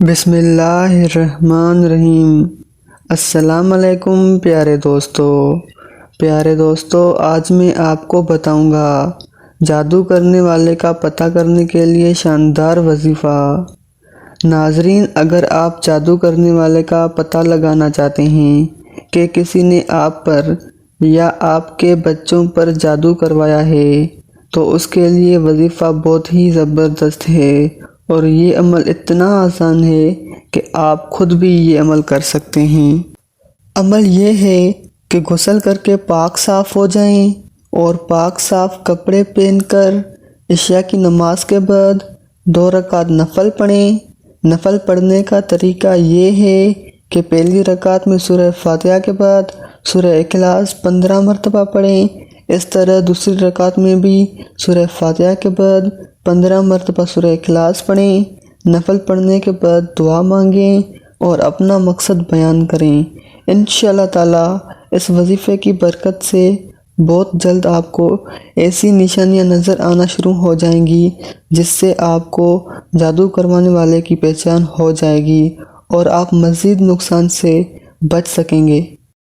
بسم اللہ الرحمن الرحیم۔ السلام علیکم پیارے دوستو، آج میں آپ کو بتاؤں گا جادو کرنے والے کا پتہ کرنے کے لیے شاندار وظیفہ۔ ناظرین، اگر آپ جادو کرنے والے کا پتہ لگانا چاہتے ہیں کہ کسی نے آپ پر یا آپ کے بچوں پر جادو کروایا ہے تو اس کے لیے وظیفہ بہت ہی زبردست ہے، اور یہ عمل اتنا آسان ہے کہ آپ خود بھی یہ عمل کر سکتے ہیں۔ عمل یہ ہے کہ غسل کر کے پاک صاف ہو جائیں اور پاک صاف کپڑے پہن کر عشاء کی نماز کے بعد 2 رکعت نفل پڑھیں۔ نفل پڑھنے کا طریقہ یہ ہے کہ پہلی رکعت میں سورہ فاتحہ کے بعد سورہ اخلاص 15 مرتبہ پڑھیں۔ اس طرح دوسری رکعت میں بھی سورہ فاتحہ کے بعد 15 مرتبہ سورہ اخلاص پڑھیں۔ نفل پڑھنے کے بعد دعا مانگیں اور اپنا مقصد بیان کریں۔ انشاءاللہ تعالی اس وظیفے کی برکت سے بہت جلد آپ کو ایسی نشانیاں نظر آنا شروع ہو جائیں گی جس سے آپ کو جادو کروانے والے کی پہچان ہو جائے گی اور آپ مزید نقصان سے بچ سکیں گے۔